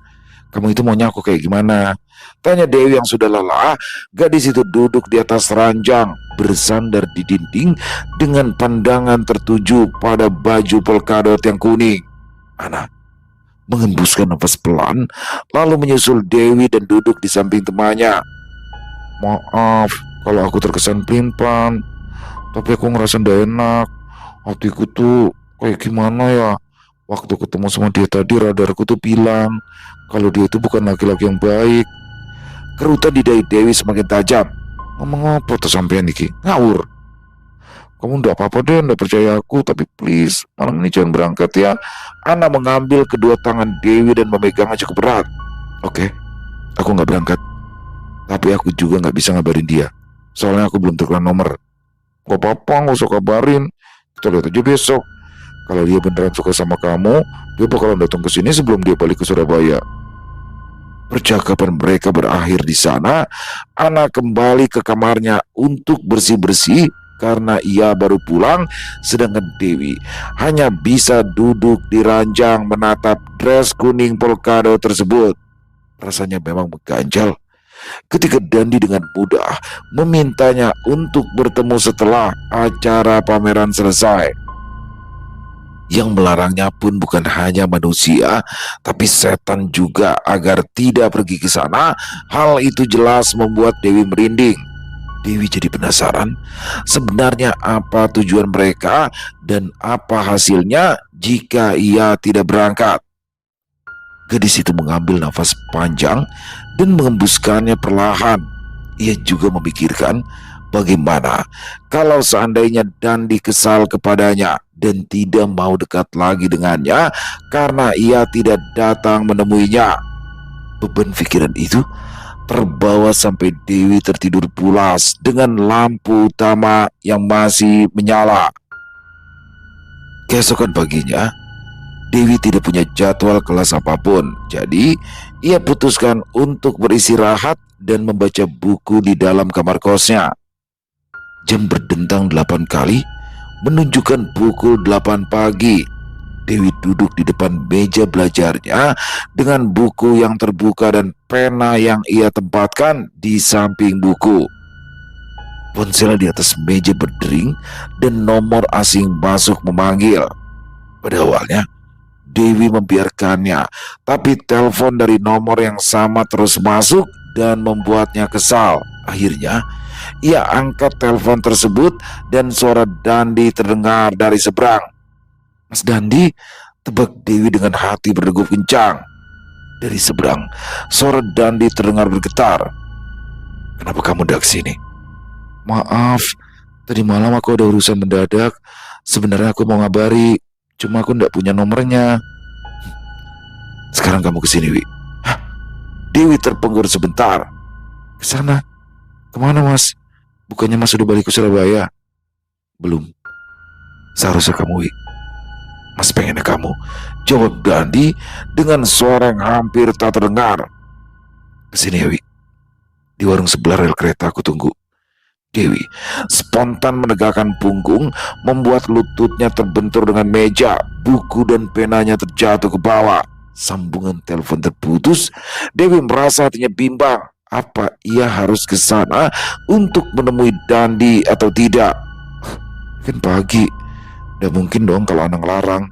kamu itu maunya aku kayak gimana? Tanya Dewi yang sudah lelah. Gadis itu duduk di atas ranjang, bersandar di dinding dengan pandangan tertuju pada baju polkadot yang kuning. Ana, menghembuskan nafas pelan, lalu menyusul Dewi dan duduk di samping temannya. Maaf kalau aku terkesan pelin-pelan, tapi aku ngerasa nggak enak. Hatiku tuh kayak gimana ya? Waktu ketemu sama dia tadi, radarku tuh bilang kalau dia itu bukan laki-laki yang baik. Kerutan di dahi Dewi semakin tajam. Ngomong apa tuh sampean iki? Ngawur. Kamu ndak apa-apa deh, ndak percaya aku, tapi please malam ini jangan berangkat ya. Ana mengambil kedua tangan Dewi dan memegangnya cukup berat. Oke, aku nggak berangkat. Tapi aku juga nggak bisa ngabarin dia. Soalnya aku belum terkenal nomor. Gak apa-apa, nggak usah kabarin. Kita lihat aja besok. Kalau dia beneran suka sama kamu, dia bakalan datang ke sini sebelum dia balik ke Surabaya. Percakapan mereka berakhir di sana. Ana kembali ke kamarnya untuk bersih-bersih karena ia baru pulang, sedangkan Dewi hanya bisa duduk di ranjang menatap dress kuning polkado tersebut. Rasanya memang mengganjal ketika Dandi dengan mudah memintanya untuk bertemu setelah acara pameran selesai. Yang melarangnya pun bukan hanya manusia, tapi setan juga agar tidak pergi ke sana. Hal itu jelas membuat Dewi merinding. Dewi jadi penasaran sebenarnya apa tujuan mereka dan apa hasilnya jika ia tidak berangkat. Gadis itu mengambil nafas panjang dan mengembuskannya perlahan. Ia juga memikirkan bagaimana kalau seandainya Dandi kesal kepadanya dan tidak mau dekat lagi dengannya karena ia tidak datang menemuinya. Beban pikiran itu terbawa sampai Dewi tertidur pulas dengan lampu utama yang masih menyala. Keesokan paginya, Dewi tidak punya jadwal kelas apapun, jadi ia putuskan untuk beristirahat dan membaca buku di dalam kamar kosnya. Jam berdentang 8 kali, menunjukkan pukul 8 pagi. Dewi duduk di depan meja belajarnya dengan buku yang terbuka dan pena yang ia tempatkan di samping buku. Ponsel di atas meja berdering dan nomor asing masuk memanggil. Pada awalnya, Dewi membiarkannya, tapi telepon dari nomor yang sama terus masuk dan membuatnya kesal. Akhirnya, ia angkat telepon tersebut dan suara Dandi terdengar dari seberang. Mas Dandi, tebak Dewi dengan hati berdegup kencang. Dari seberang, suara Dandi terdengar bergetar. Kenapa kamu dak sini? Maaf, tadi malam aku ada urusan mendadak. Sebenarnya aku mau ngabari, cuma aku ndak punya nomornya. Sekarang kamu kesini, Wi. Hah? Dewi terpenggur sebentar. Kesana? Kemana, Mas? Bukannya Mas sudah balik ke Surabaya? Belum. Seharusnya kamu, Wi. Mas pengennya kamu, jawab Dandi dengan suara yang hampir tak terdengar. Kesini ya, Wi. Di warung sebelah rel kereta aku tunggu. Dewi spontan menegakkan punggung, membuat lututnya terbentur dengan meja. Buku dan penanya terjatuh ke bawah. Sambungan telepon terputus. Dewi merasa hatinya bimbang. Apa ia harus ke sana untuk menemui Dandi atau tidak? Kan pagi. Tidak mungkin dong kalau anak larang.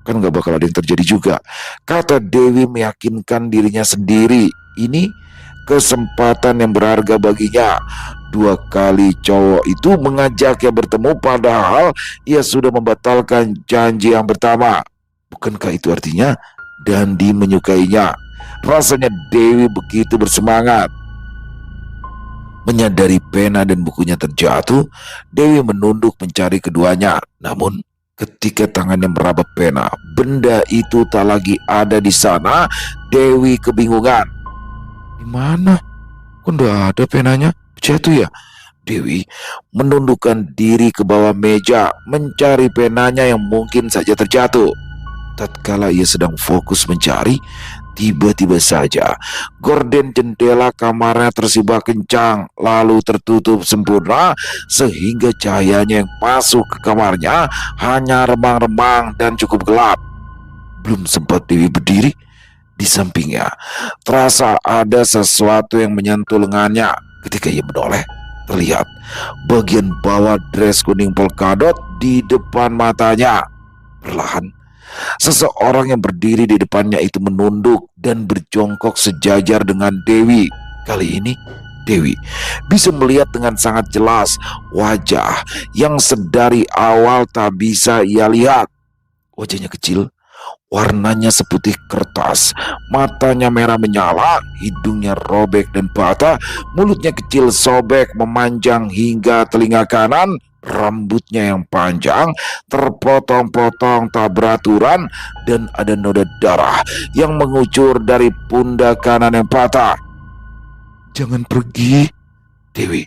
Kan gak bakal ada yang terjadi juga. Kata Dewi meyakinkan dirinya sendiri. Ini kesempatan yang berharga baginya. 2 kali cowok itu mengajaknya bertemu, padahal ia sudah membatalkan janji yang pertama. Bukankah itu artinya Dandi menyukainya? Rasanya Dewi begitu bersemangat. Menyadari pena dan bukunya terjatuh, Dewi menunduk mencari keduanya. Namun ketika tangannya meraba pena, benda itu tak lagi ada di sana. Dewi kebingungan. Di mana? Kok nggak ada penanya? Jatuh ya? Dewi menundukkan diri ke bawah meja, mencari penanya yang mungkin saja terjatuh. Tatkala ia sedang fokus mencari, tiba-tiba saja gorden jendela kamarnya tersibak kencang, lalu tertutup sempurna sehingga cahayanya yang masuk ke kamarnya hanya remang-remang dan cukup gelap. Belum sempat Dewi berdiri, di sampingnya terasa ada sesuatu yang menyentuh lengannya. Ketika ia menoleh, terlihat bagian bawah dress kuning polkadot di depan matanya. Perlahan Seseorang yang berdiri di depannya itu menunduk dan berjongkok sejajar dengan Dewi. Kali ini Dewi bisa melihat dengan sangat jelas wajah yang sedari awal tak bisa ia lihat. Wajahnya kecil, warnanya seputih kertas, matanya merah menyala, hidungnya robek dan patah, mulutnya kecil sobek memanjang hingga telinga kanan, rambutnya yang panjang, terpotong-potong tak beraturan, dan ada noda darah yang mengucur dari pundak kanan yang patah. "Jangan pergi," Dewi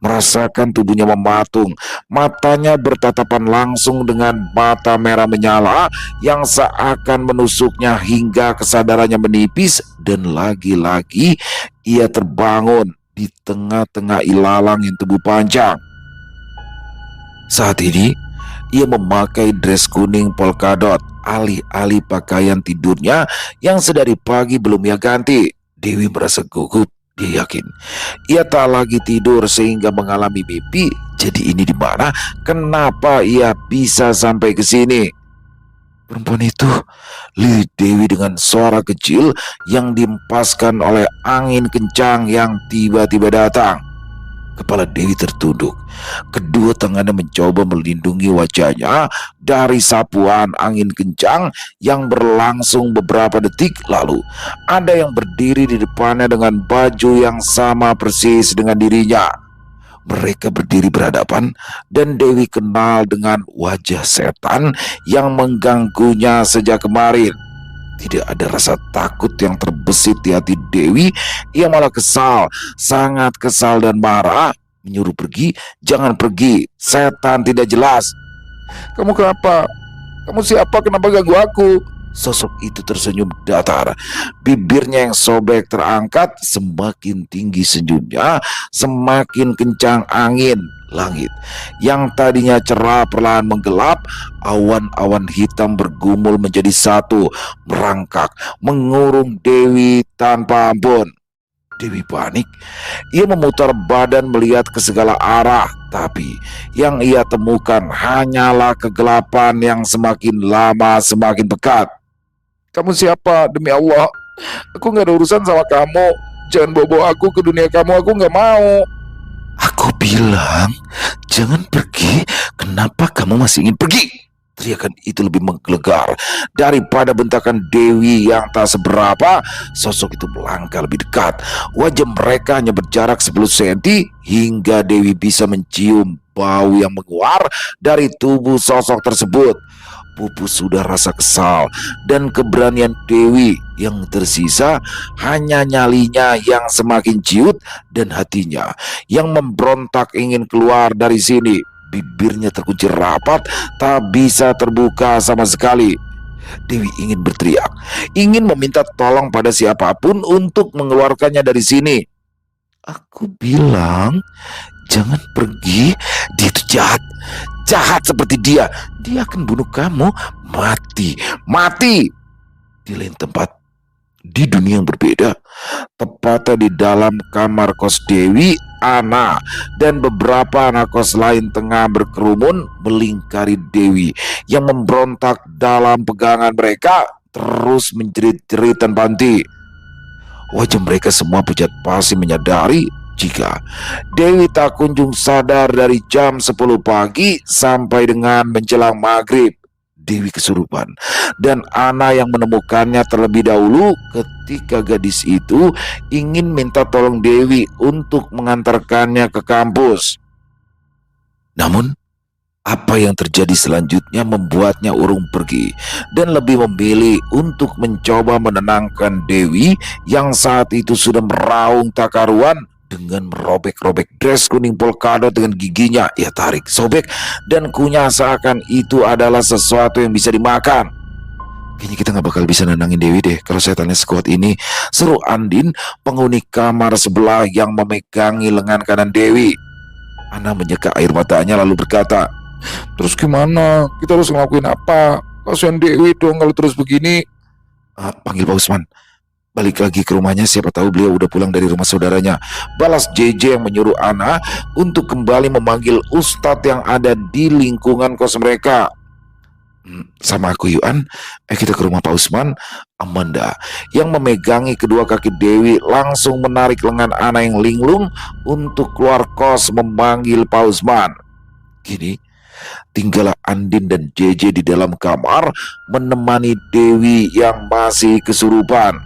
merasakan tubuhnya mematung, matanya bertatapan langsung dengan mata merah menyala yang seakan menusuknya hingga kesadarannya menipis, dan lagi-lagi ia terbangun di tengah-tengah ilalang yang tubuh panjang. Saat ini ia memakai dress kuning polkadot alih-alih pakaian tidurnya yang sedari pagi belum ia ganti. Dewi merasa gugup. Dia yakin ia tak lagi tidur sehingga mengalami mimpi. Jadi ini di mana? Kenapa ia bisa sampai ke sini? "Perempuan itu," lirik Dewi dengan suara kecil yang dihempaskan oleh angin kencang yang tiba-tiba datang. Kepala Dewi tertunduk. Kedua tangannya mencoba melindungi wajahnya dari sapuan angin kencang yang berlangsung beberapa detik lalu. Ada yang berdiri di depannya dengan baju yang sama persis dengan dirinya. Mereka berdiri berhadapan dan Dewi kenal dengan wajah setan yang mengganggunya sejak kemarin. Tidak ada rasa takut yang terbesit di hati Dewi. Ia malah kesal, sangat kesal dan marah. Menyuruh pergi, "Jangan pergi, setan tidak jelas." "Kamu kenapa? Kamu siapa? Kenapa ganggu aku?" Sosok itu tersenyum datar. Bibirnya yang sobek terangkat. Semakin tinggi senyumnya, semakin kencang angin. Langit yang tadinya cerah perlahan menggelap. Awan-awan hitam bergumul menjadi satu, merangkak, mengurung Dewi tanpa ampun. Dewi panik. Ia memutar badan melihat ke segala arah, tapi yang ia temukan hanyalah kegelapan yang semakin lama semakin pekat. "Kamu siapa? Demi Allah, aku gak ada urusan sama kamu. Jangan bawa aku ke dunia kamu, aku gak mau." "Aku bilang jangan pergi. Kenapa kamu masih ingin pergi?" Teriakan itu lebih menggelegar daripada bentakan Dewi yang tak seberapa. Sosok itu melangkah lebih dekat. Wajah mereka hanya berjarak 10 cm hingga Dewi bisa mencium bau yang menguar dari tubuh sosok tersebut. Pupus sudah rasa kesal dan keberanian Dewi. Yang tersisa hanya nyalinya yang semakin ciut dan hatinya yang memberontak ingin keluar dari sini. Bibirnya terkunci rapat, tak bisa terbuka sama sekali. Dewi ingin berteriak, ingin meminta tolong pada siapapun untuk mengeluarkannya dari sini. "Aku bilang jangan pergi. Dia itu jahat. Jahat seperti dia. Dia akan bunuh kamu. Mati. Mati." Di lain tempat, di dunia yang berbeda, tepatnya di dalam kamar kos Dewi, Ana dan beberapa anak kos lain tengah berkerumun melingkari Dewi yang memberontak dalam pegangan mereka, terus menjerit-jerit tanpa henti. Wajah mereka semua pucat pasi menyadari jika Dewi tak kunjung sadar dari jam 10 pagi sampai dengan menjelang maghrib. Dewi kesurupan dan Ana yang menemukannya terlebih dahulu ketika gadis itu ingin minta tolong Dewi untuk mengantarkannya ke kampus. Namun apa yang terjadi selanjutnya membuatnya urung pergi dan lebih memilih untuk mencoba menenangkan Dewi yang saat itu sudah meraung tak karuan. Dengan merobek-robek dress kuning polkadot dengan giginya, ia tarik, sobek, dan kunyah seakan itu adalah sesuatu yang bisa dimakan. "Kayaknya kita gak bakal bisa nenangin Dewi deh kalau setannya sekuat ini," seru Andin, penghuni kamar sebelah yang memegangi lengan kanan Dewi. Ana menyeka air matanya lalu berkata, "Terus gimana? Kita harus ngelakuin apa? Kasihan Dewi dong kalau terus begini." Panggil Pak Usman. Balik lagi ke rumahnya, siapa tahu beliau udah pulang dari rumah saudaranya," balas JJ yang menyuruh Ana untuk kembali memanggil ustadz yang ada di lingkungan kos mereka. Sama aku yuk An. Kita ke rumah Pak Usman. Amanda yang memegangi kedua kaki Dewi langsung menarik lengan Ana yang linglung untuk keluar kos memanggil Pak Usman. Kini tinggallah Andin dan JJ di dalam kamar menemani Dewi yang masih kesurupan.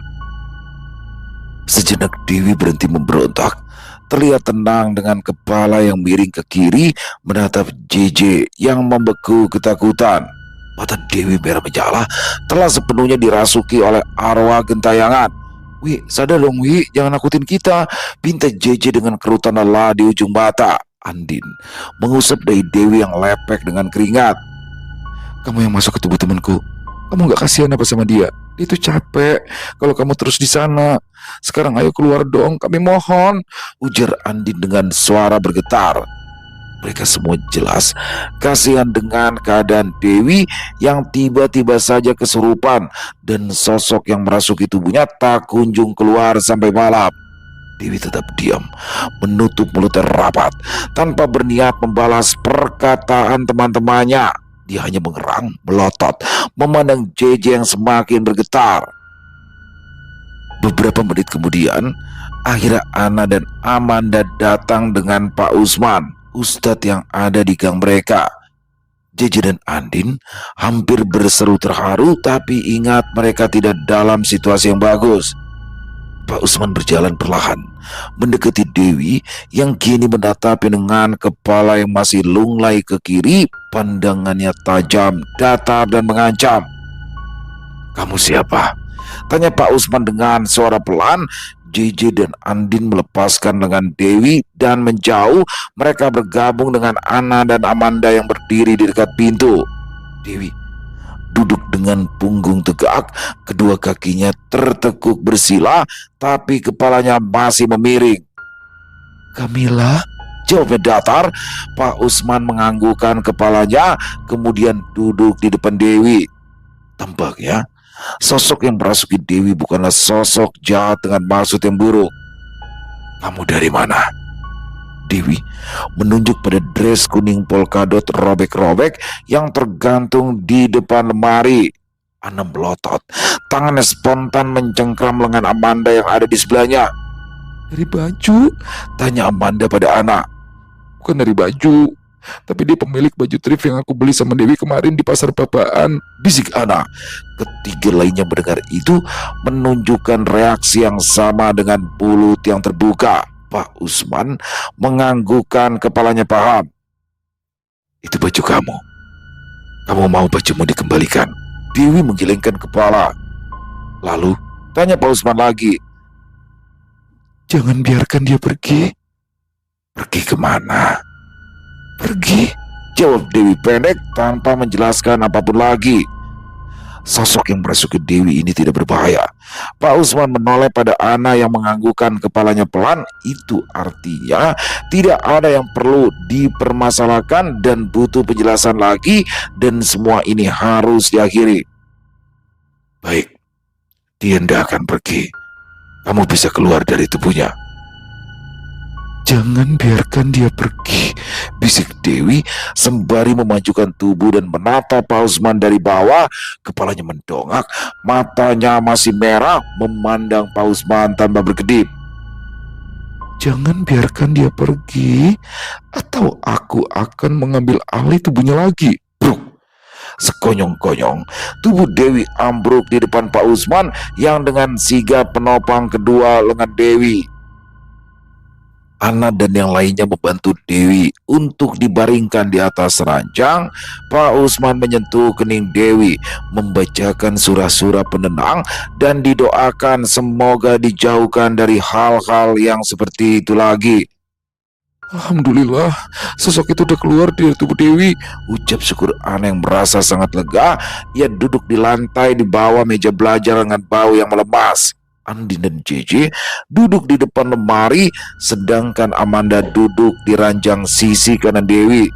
Sejenak Dewi berhenti memberontak. Terlihat tenang dengan kepala yang miring ke kiri menatap JJ yang membeku ketakutan. Mata Dewi merah menyala, telah sepenuhnya dirasuki oleh arwah gentayangan. "Wi, sadar dong Wi, jangan nakutin kita," pinta JJ dengan kerutan lelah di ujung mata. Andin mengusap dahi Dewi yang lepek dengan keringat. "Kamu yang masuk ke tubuh temanku. Kamu gak kasihan apa sama dia? Dia itu capek kalau kamu terus di sana. Sekarang ayo keluar dong, kami mohon," ujar Andin dengan suara bergetar. Mereka semua jelas kasihan dengan keadaan Dewi yang tiba-tiba saja kesurupan dan sosok yang merasuki tubuhnya tak kunjung keluar sampai malam. Dewi tetap diam, menutup mulutnya rapat, tanpa berniat membalas perkataan teman-temannya. Dia hanya mengerang, melotot, memandang JJ yang semakin bergetar. Beberapa menit kemudian, akhirnya Ana dan Amanda datang dengan Pak Usman, Ustadz yang ada di gang mereka. JJ dan Andin hampir berseru terharu, tapi ingat mereka tidak dalam situasi yang bagus. Pak Usman berjalan perlahan, mendekati Dewi yang kini menatapi dengan kepala yang masih lunglai ke kiri, pandangannya tajam, datar dan mengancam. "Kamu siapa?" tanya Pak Usman dengan suara pelan. JJ dan Andin melepaskan lengan Dewi dan menjauh. Mereka bergabung dengan Ana dan Amanda yang berdiri di dekat pintu. Dewi duduk dengan punggung tegak, kedua kakinya tertekuk bersila, tapi kepalanya masih memiring. "Kamila?" jawabnya datar. Pak Usman menganggukkan kepalanya, kemudian duduk di depan Dewi. Tampaknya sosok yang merasuki Dewi bukanlah sosok jahat dengan maksud yang buruk. "Kamu dari mana?" Dewi menunjuk pada dress kuning polkadot robek-robek yang tergantung di depan lemari. Ana melotot, tangannya spontan mencengkram lengan Amanda yang ada di sebelahnya. "Dari baju?" tanya Amanda pada Ana. "Bukan dari baju, tapi dia pemilik baju thrift yang aku beli sama Dewi kemarin di pasar Papaan," bisik Ana. Ketiga lainnya mendengar itu menunjukkan reaksi yang sama dengan mulut yang terbuka. Pak Usman menganggukkan kepalanya paham. "Itu baju kamu. Kamu mau bajumu dikembalikan?" Dewi menggelengkan kepala. Lalu tanya Pak Usman lagi. "Jangan biarkan dia pergi." "Pergi kemana?" "Pergi," jawab Dewi pendek tanpa menjelaskan apapun lagi. Sosok yang merasuki Dewi ini tidak berbahaya. Pak Usman menoleh pada Ana yang menganggukkan kepalanya pelan. Itu artinya tidak ada yang perlu dipermasalahkan dan butuh penjelasan lagi, dan semua ini harus diakhiri. "Baik, dia tidak akan pergi. Kamu bisa keluar dari tubuhnya." "Jangan biarkan dia pergi," bisik Dewi sembari memajukan tubuh dan menatap Pak Usman dari bawah. Kepalanya mendongak, matanya masih merah, memandang Pak Usman tanpa berkedip. "Jangan biarkan dia pergi, atau aku akan mengambil alih tubuhnya lagi." Bruk! Sekonyong-konyong, tubuh Dewi ambruk di depan Pak Usman yang dengan sigap penopang kedua lengan Dewi. Ana dan yang lainnya membantu Dewi untuk dibaringkan di atas ranjang. Pak Usman menyentuh kening Dewi, membacakan surah-surah penenang, dan didoakan semoga dijauhkan dari hal-hal yang seperti itu lagi. "Alhamdulillah, sosok itu udah keluar dari tubuh Dewi," ucap syukur Ana yang merasa sangat lega. Ia duduk di lantai di bawah meja belajar dengan bau yang melemas. Andin dan JJ duduk di depan lemari, sedangkan Amanda duduk di ranjang sisi kanan Dewi.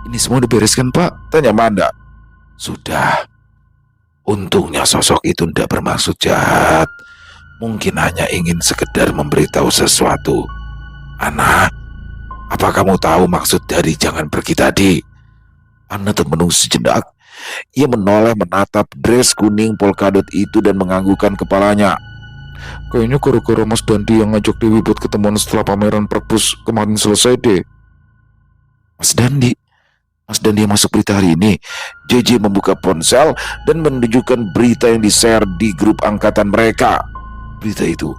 "Ini semua dibereskan, Pak?" tanya Amanda. "Sudah. Untungnya sosok itu tidak bermaksud jahat. Mungkin hanya ingin sekedar memberitahu sesuatu. Ana, apa kamu tahu maksud dari jangan pergi tadi?" Ana termenung sejenak. Ia menoleh menatap dress kuning polkadot itu dan menganggukkan kepalanya. Kayaknya gara-gara Mas Dandi yang ngajak Dewi buat ketemuan setelah pameran perpus kemarin selesai deh. Mas Dandi? Mas Dandi yang masuk berita hari ini. JJ membuka ponsel dan menunjukkan berita yang di-share di grup angkatan mereka. Berita itu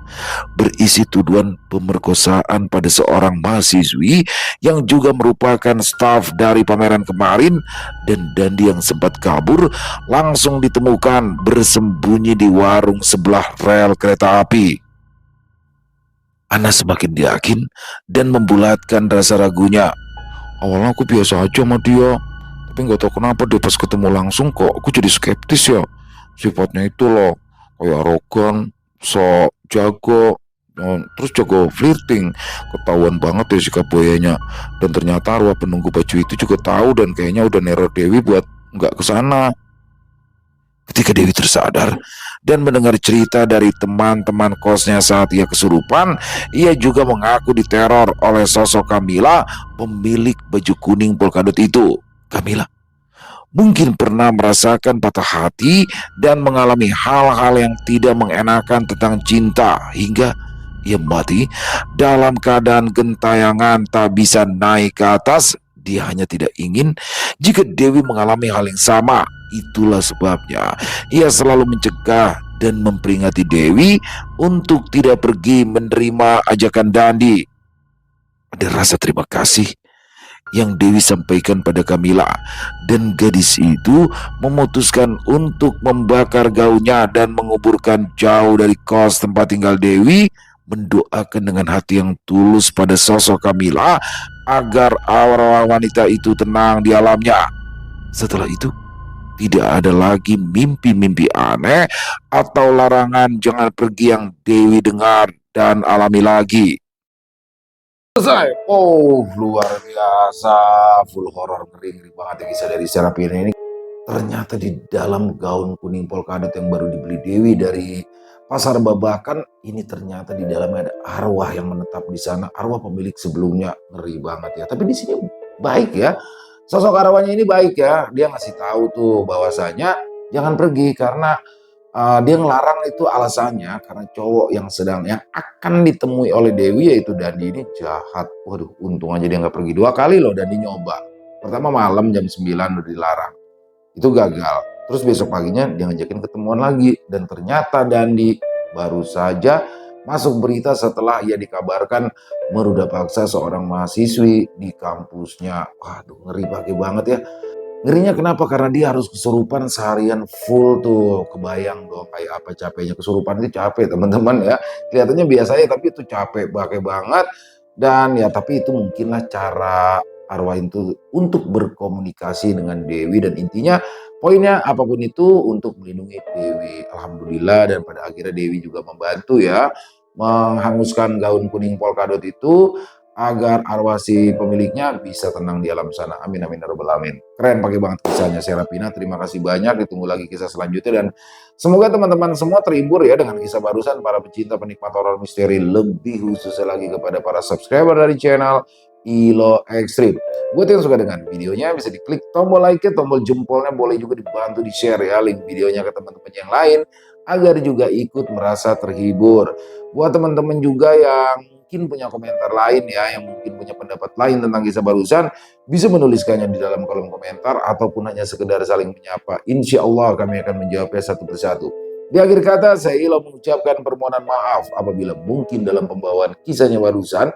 berisi tuduhan pemerkosaan pada seorang mahasiswi yang juga merupakan staf dari pameran kemarin, dan Dandi yang sempat kabur langsung ditemukan bersembunyi di warung sebelah rel kereta api. Ana semakin yakin dan membulatkan rasa ragunya. Awalnya aku biasa aja sama dia, tapi nggak tahu kenapa deh pas ketemu langsung kok aku jadi skeptis ya. Sifatnya itu loh, kayak arogan, sok jago, terus jago flirting. Ketahuan banget ya sikap buayanya. Dan ternyata arwah penunggu baju itu juga tahu dan kayaknya udah neror Dewi buat nggak kesana. Ketika Dewi tersadar dan mendengar cerita dari teman-teman kosnya saat ia kesurupan, ia juga mengaku diteror oleh sosok Kamila, pemilik baju kuning polkadot itu. Kamila mungkin pernah merasakan patah hati dan mengalami hal-hal yang tidak mengenakan tentang cinta hingga ia mati dalam keadaan gentayangan tak bisa naik ke atas. Dia hanya tidak ingin jika Dewi mengalami hal yang sama. Itulah sebabnya ia selalu mencegah dan memperingati Dewi untuk tidak pergi menerima ajakan Dandi. Ada rasa terima kasih yang Dewi sampaikan pada Kamila, dan gadis itu memutuskan untuk membakar gaunnya dan menguburkan jauh dari kos tempat tinggal Dewi, mendoakan dengan hati yang tulus pada sosok Kamila agar arwah wanita itu tenang di alamnya. Setelah itu tidak ada lagi mimpi-mimpi aneh atau larangan jangan pergi yang Dewi dengar dan alami lagi.
Selesai. Oh, luar biasa, full horor, ngeri banget ya kisah dari Serapina ini. Ternyata di dalam gaun kuning polkadot yang baru dibeli Dewi dari pasar Babakan ini, ternyata di dalamnya ada arwah yang menetap di sana, arwah pemilik sebelumnya. Ngeri banget ya. Tapi di sini baik ya. Sosok arwahnya ini baik ya. Dia ngasih tahu tuh bahwasanya jangan pergi karena dia ngelarang itu alasannya karena cowok yang akan ditemui oleh Dewi yaitu Dandi ini jahat. Waduh, untung aja dia nggak pergi 2 kali loh. Dandi nyoba. Pertama malam jam 9 udah dilarang. Itu gagal. Terus besok paginya dia ngajakin ketemuan lagi. Dan ternyata Dandi baru saja masuk berita setelah ia dikabarkan meruda paksa seorang mahasiswi di kampusnya. Waduh, ngeri banget ya. Ngerinya kenapa? Karena dia harus kesurupan seharian full tuh. Kebayang dong kayak apa capeknya kesurupan. Itu capek teman-teman ya. Kelihatannya biasa ya, tapi itu capek banget. Dan ya tapi itu mungkinlah cara arwah itu untuk berkomunikasi dengan Dewi. Dan intinya poinnya apapun itu untuk melindungi Dewi. Alhamdulillah, dan pada akhirnya Dewi juga membantu ya menghanguskan gaun kuning polkadot itu agar arwah si pemiliknya bisa tenang di alam sana. Amin amin ya rabbal alamin. Keren pakai banget kisahnya Serapina. Terima kasih banyak. Ditunggu lagi kisah selanjutnya dan semoga teman-teman semua terhibur ya dengan kisah barusan. Para pecinta penikmat horor misteri, lebih khususnya lagi kepada para subscriber dari channel Ilo Extreme. Buat yang suka dengan videonya bisa diklik tombol like-nya, tombol jempolnya, boleh juga dibantu di-share ya link videonya ke teman-teman yang lain agar juga ikut merasa terhibur. Buat teman-teman juga yang mungkin punya komentar lain ya, yang mungkin punya pendapat lain tentang kisah barusan, bisa menuliskannya di dalam kolom komentar ataupun hanya sekedar saling menyapa. Insya Allah kami akan menjawabnya satu persatu. Di akhir kata, saya Ilo mengucapkan permohonan maaf apabila mungkin dalam pembawaan kisahnya barusan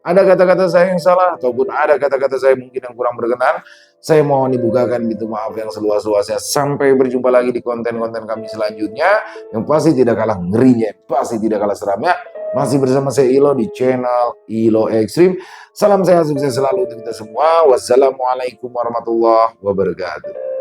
ada kata-kata saya yang salah ataupun ada kata-kata saya mungkin yang kurang berkenan. Saya mohon dibukakan pintu maaf yang seluas-luasnya. Sampai berjumpa lagi di konten-konten kami selanjutnya yang pasti tidak kalah ngerinya, pasti tidak kalah seramnya. Masih bersama saya Ilo di channel Ilo Extreme. Salam sehat sukses selalu untuk kita semua. Wassalamualaikum warahmatullahi wabarakatuh.